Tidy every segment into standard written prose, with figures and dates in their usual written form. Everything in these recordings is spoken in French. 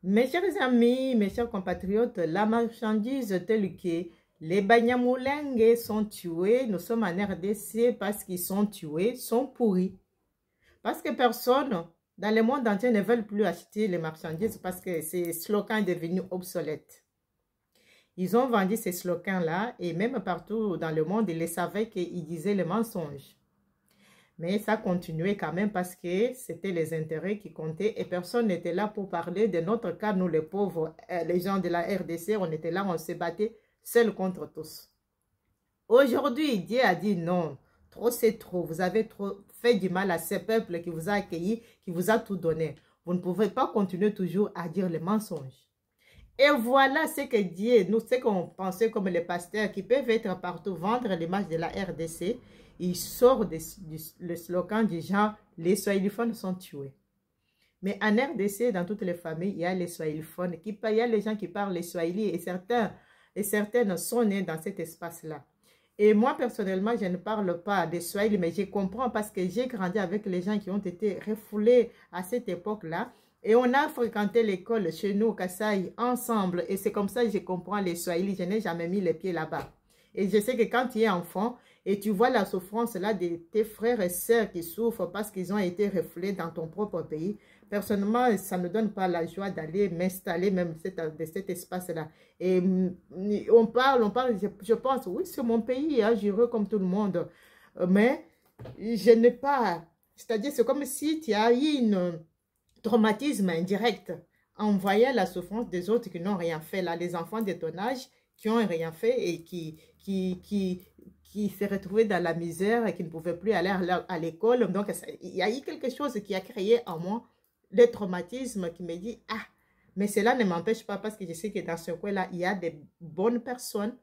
Mes chers amis, mes chers compatriotes, la marchandise telle que les Banyamulenge sont tués, nous sommes en RDC parce qu'ils sont tués, sont pourris. Parce que personne dans le monde entier ne veut plus acheter les marchandises parce que ces slogans est devenu obsolète. Ils ont vendu ces slogans-là et même partout dans le monde, ils les savaient qu'ils disaient les mensonges. Mais ça continuait quand même parce que c'était les intérêts qui comptaient et personne n'était là pour parler de notre cas, nous les pauvres, les gens de la RDC, on était là, on se battait seuls contre tous. Aujourd'hui, Dieu a dit non, trop c'est trop, vous avez trop fait du mal à ce peuple qui vous a accueilli, qui vous a tout donné. Vous ne pouvez pas continuer toujours à dire les mensonges. Et voilà ce que Dieu, nous, ce qu'on pensait comme les pasteurs qui peuvent être partout, vendre l'image de la RDC, il sort le slogan du genre « les swahiliphones sont tués ». Mais en RDC, dans toutes les familles, il y a les swahiliphones, il y a les gens qui parlent les swahili et certaines sont nés dans cet espace-là. Et moi, personnellement, je ne parle pas de swahili, mais je comprends parce que j'ai grandi avec les gens qui ont été refoulés à cette époque-là. Et on a fréquenté l'école chez nous au Kasaï ensemble. Et c'est comme ça que je comprends les swahili. Je n'ai jamais mis les pieds là-bas. Et je sais que quand tu es enfant et tu vois la souffrance là de tes frères et sœurs qui souffrent parce qu'ils ont été refoulés dans ton propre pays, personnellement, ça ne me donne pas la joie d'aller m'installer même de cet espace-là. Et on parle, je pense, oui, c'est mon pays, hein, j'irai comme tout le monde. Mais je n'ai pas, c'est-à-dire c'est comme si tu as eu un traumatisme indirect en voyant la souffrance des autres qui n'ont rien fait, là, les enfants de ton âge qui n'ont rien fait et qui s'est retrouvé dans la misère et qui ne pouvait plus aller à l'école. Donc, il y a eu quelque chose qui a créé en moi le traumatisme qui me dit, ah, mais cela ne m'empêche pas parce que je sais que dans ce coin-là, il y a des bonnes personnes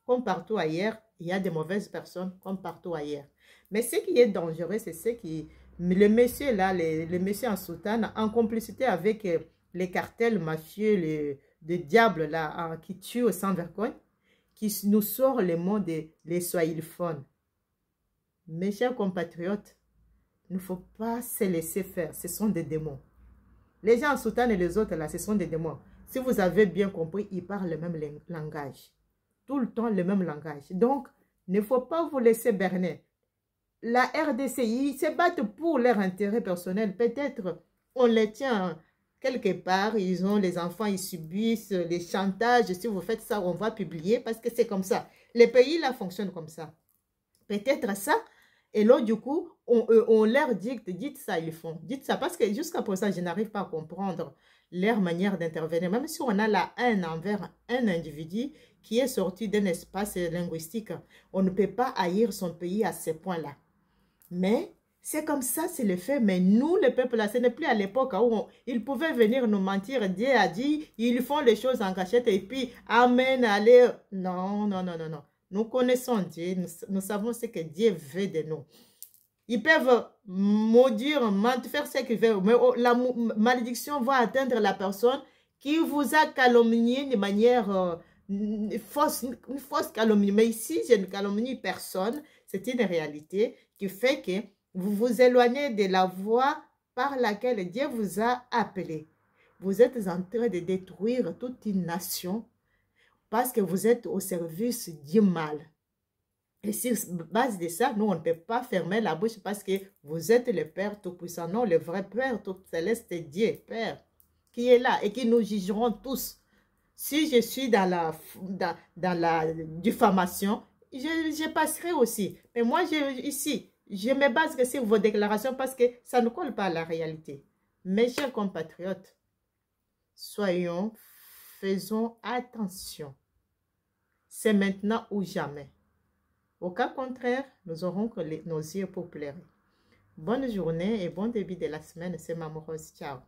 comme partout ailleurs, il y a des mauvaises personnes comme partout ailleurs. Mais ce qui est dangereux, c'est ce qui, le monsieur là, le monsieur en soutane, en complicité avec les cartels mafieux, les diables là, qui tuent sans vergogne, qui nous sort le mot des swahiliphones. Mes chers compatriotes, il ne faut pas se laisser faire, ce sont des démons. Les gens en soutane et les autres là, ce sont des démons. Si vous avez bien compris, ils parlent le même langage. Tout le temps le même langage. Donc, il ne faut pas vous laisser berner. La RDC, ils se battent pour leur intérêt personnel. Peut-être on les tient quelque part, ils ont les enfants, ils subissent les chantages. Si vous faites ça, on va publier parce que c'est comme ça. Les pays là fonctionnent comme ça. Peut-être ça. Et là, du coup, on leur dicte, dites ça, ils font. Dites ça, parce que jusqu'à présent, je n'arrive pas à comprendre leur manière d'intervenir. Même si on a la haine envers un individu qui est sorti d'un espace linguistique, on ne peut pas haïr son pays à ce point-là. Mais c'est comme ça, c'est le fait. Mais nous, le peuple, là, ce n'est plus à l'époque où ils pouvaient venir nous mentir. Dieu a dit, ils font les choses en cachette et puis, amen, allez. Non, non, non, non, non. Nous connaissons Dieu, nous savons ce que Dieu veut de nous. Ils peuvent maudire, faire ce qu'ils veulent, mais la malédiction va atteindre la personne qui vous a calomnié de manière une fausse calomnie. Mais ici, je ne calomnie personne. C'est une réalité qui fait que vous vous éloignez de la voie par laquelle Dieu vous a appelé. Vous êtes en train de détruire toute une nation parce que vous êtes au service du mal. Et sur base de ça, nous, on ne peut pas fermer la bouche parce que vous êtes le Père Tout-Puissant. Non, le vrai Père Tout-Céleste, Dieu, Père, qui est là et qui nous jugeront tous. Si je suis dans la diffamation, je passerai aussi. Mais moi, ici, je me base sur vos déclarations parce que ça ne colle pas à la réalité. Mes chers compatriotes, faisons attention. C'est maintenant ou jamais. Au cas contraire, nous aurons que nos yeux pour pleurer. Bonne journée et bon début de la semaine. C'est Maman Rose. Ciao.